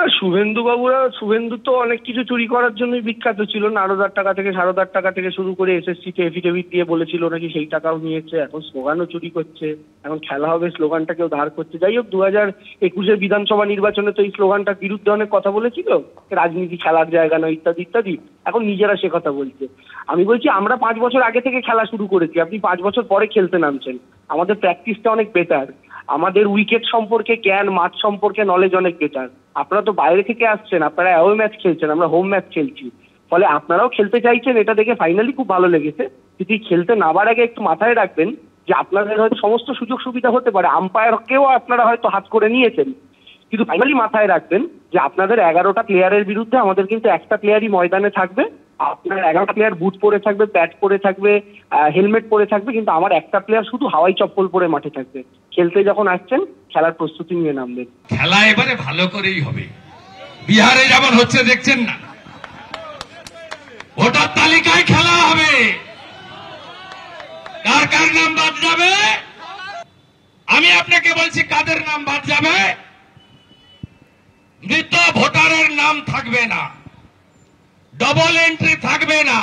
আর শুভেন্দু তো অনেক কিছু চুরি করার জন্যই বিখ্যাত ছিল। নারদার টাকা থেকে সারদার টাকা থেকে শুরু করে এসএসসি তে এফিডেভিট দিয়ে বলেছিল নাকি সেই টাকাও নিয়েছে। এখন স্লোগানও চুরি করছে, এখন খেলা হবে স্লোগানটা কেউ ধার করছে। যাই হোক, 2021-এর বিধানসভা নির্বাচনে তো এই স্লোগানটার বিরুদ্ধে অনেক কথা বলেছিল, রাজনীতি খেলার জায়গা নয় ইত্যাদি ইত্যাদি। এখন নিজেরা সে কথা বলছে। আমি বলছি আমরা 5 বছর আগে থেকে খেলা শুরু করেছি, আপনি 5 বছর পরে খেলতে নামছেন। আমাদের প্র্যাকটিসটা অনেক বেটার, আমাদের উইকেট সম্পর্কে জ্ঞান, মাঠ সম্পর্কে নলেজ অনেক বেটার। আপনারা তো বাইরে থেকে আসছেন, আপনারা অ্যাওয়ে ম্যাচ খেলছেন, আমরা হোম ম্যাচ খেলছি। ফলে আপনারাও খেলতে চাইছেন, এটা দেখে ফাইনালি খুব ভালো লেগেছে। যদি খেলতে নামার আগে একটু মাথায় রাখবেন যে আপনাদের হয়তো সমস্ত সুযোগ সুবিধা হতে পারে, আম্পায়ারকেও আপনারা হয়তো হাত করে নিয়েছেন, কিন্তু ফাইনালি মাথায় রাখবেন যে আপনাদের 11টা প্লেয়ারের বিরুদ্ধে আমাদের কিন্তু একটা প্লেয়ারই ময়দানে থাকবে। আপনার 11টা প্লেয়ার বুট পরে থাকবে, প্যাড পরে থাকবে, হেলমেট পরে থাকবে, কিন্তু আমার একটা প্লেয়ার শুধু হাওয়াই চপ্পল পরে মাঠে থাকবে। খেলতে যখন আসছেন খেলার প্রস্তুতি নিয়ে নামবেন। খেলা এবারে ভালো করেই হবে। বিহারে যেমন হচ্ছে দেখছেন না, ভোটার তালিকায় খেলা হবে, কার কার নাম বাদ যাবে। আমি আপনাকে বলছি কাদের নাম বাদ যাবে। মৃত ভোটারের নাম থাকবে না, ডবল এন্ট্রি থাকবে না,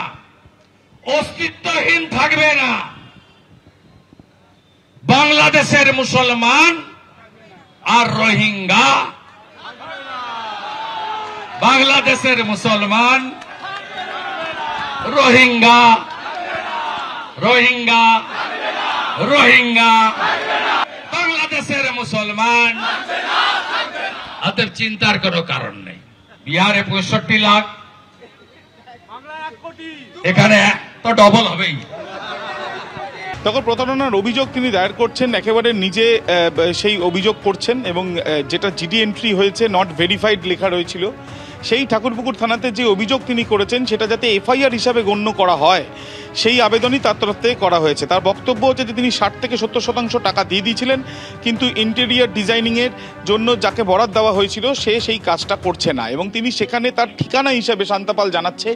অস্তিত্বহীন থাকবে না। বাংলাদেশের মুসলমান আর রোহিঙ্গা, বাংলাদেশের মুসলমান রোহিঙ্গা, রোহিঙ্গা, রোহিঙ্গা, বাংলাদেশের মুসলমান। অতএব চিন্তার কোনো কারণ নেই। বিহারে 65 লাখ, এখানে তো ডবল হবেই। তখন প্রতারণার অভিযোগ তিনি দায়ের করছেন, একেবারে নিজে সেই অভিযোগ করছেন, এবং যেটা জিডি এন্ট্রি হয়েছে নট ভেরিফাইড লেখা রয়েছিল, সেই ঠাকুরপুকুর থানাতে যে অভিযোগ তিনি করেছেন সেটা যাতে এফআইআর হিসাবে গণ্য করা হয় সেই আবেদনই তার তরফ থেকে করা হয়েছে। তার বক্তব্য হচ্ছে যে তিনি 60 থেকে 70% টাকা দিয়ে দিয়েছিলেন, কিন্তু ইন্টেরিয়ার ডিজাইনিংয়ের জন্য যাকে বরাদ দেওয়া হয়েছিল সে সেই কাজটা করছে না, এবং তিনি সেখানে তার ঠিকানা হিসাবে শান্তাপাল জানাচ্ছে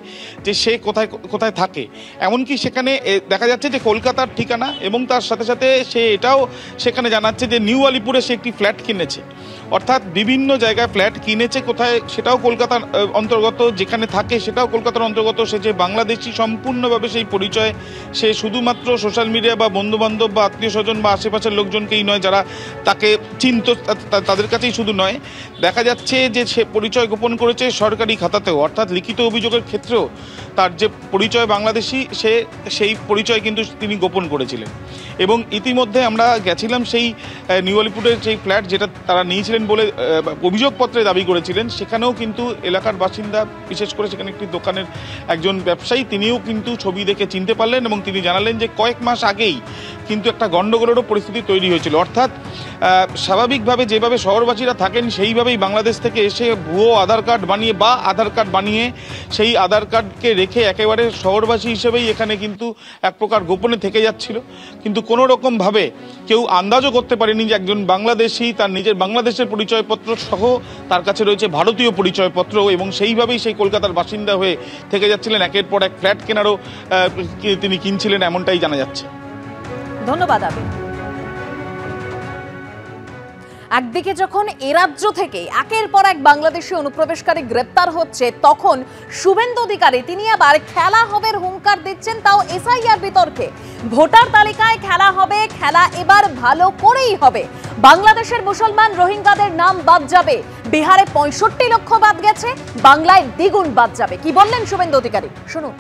যে সে কোথায় কোথায় থাকে। এমনকি সেখানে দেখা যাচ্ছে যে কলকাতার ঠিকানা, এবং তার সাথে সাথে সে এটাও সেখানে জানাচ্ছে যে নিউ আলিপুরে সে একটি ফ্ল্যাট কিনেছে। অর্থাৎ বিভিন্ন জায়গায় ফ্ল্যাট কিনেছে, কোথায় সেটাও কলকাতার অন্তর্গত, যেখানে থাকে সেটাও কলকাতার অন্তর্গত। সে যে বাংলাদেশি সম্পূর্ণভাবে সেই পরিচয়, সে শুধুমাত্র সোশ্যাল মিডিয়া বা বন্ধুবান্ধব বা আত্মীয় স্বজন বা আশেপাশের লোকজনকেই নয়, যারা তাকে চিনত তাদের কাছেই শুধু নয়, দেখা যাচ্ছে যে সে পরিচয় গোপন করেছে সরকারি খাতাতেও, অর্থাৎ লিখিত অভিযোগের ক্ষেত্রেও তার যে পরিচয় বাংলাদেশি সেই পরিচয় কিন্তু তিনি গোপন করেছিলেন। এবং ইতিমধ্যে আমরা গেছিলাম সেই নিউ আলিপুরের সেই ফ্ল্যাট যেটা তারা নিয়েছিলেন বলে অভিযোগপত্রে দাবি করেছিলেন, সেখানেও কিন্তু এলাকার বাসিন্দা, বিশেষ করে সেখানে একটি দোকানের একজন ব্যবসায়ী, তিনিও কিন্তু ছবি দেখে চিনতে পারলেন, এবং তিনি জানালেন যে কয়েক মাস আগেই কিন্তু একটা গণ্ডগোলেরও পরিস্থিতি তৈরি হয়েছিল। অর্থাৎ স্বাভাবিকভাবে যেভাবে শহরবাসীরা থাকেন সেইভাবেই বাংলাদেশ থেকে এসে ভুয়ো আধার কার্ড বানিয়ে বা আধার কার্ড বানিয়ে সেই আধার কার্ডকে রেখে একেবারে শহরবাসী হিসেবেই এখানে কিন্তু এক প্রকার গোপনে থেকে যাচ্ছিল। কিন্তু কোনো রকমভাবে কেউ আন্দাজও করতে পারেনি যে একজন বাংলাদেশি তার নিজের বাংলাদেশের পরিচয়পত্র সহ তার কাছে রয়েছে ভারতীয় পরিচয়পত্র, এবং সেইভাবেই সেই কলকাতার বাসিন্দা হয়ে থেকে যাচ্ছিলেন। একের পর এক ফ্ল্যাট কেনারও তিনি কিনছিলেন, এমনটাই জানা যাচ্ছে। ধন্যবাদ আবির। একদিকে যখন এ রাজ্য থেকে একের পর এক বাংলাদেশি অনুপ্রবেশকারী গ্রেপ্তার হচ্ছে, তখন শুভেন্দু অধিকারী তিনি আবার খেলা হবে হুঙ্কার দিচ্ছেন, তাও এসআইআর বিতর্কে। ভোটার তালিকায় খেলা হবে, খেলা এবার ভালো করেই হবে। বাংলাদেশের মুসলমান রোহিঙ্গাদের নাম বাদ যাবে। বিহারে 65 লক্ষ বাদ গেছে, বাংলায় দ্বিগুণ বাদ যাবে। কি বললেন শুভেন্দু অধিকারী, শুনুন।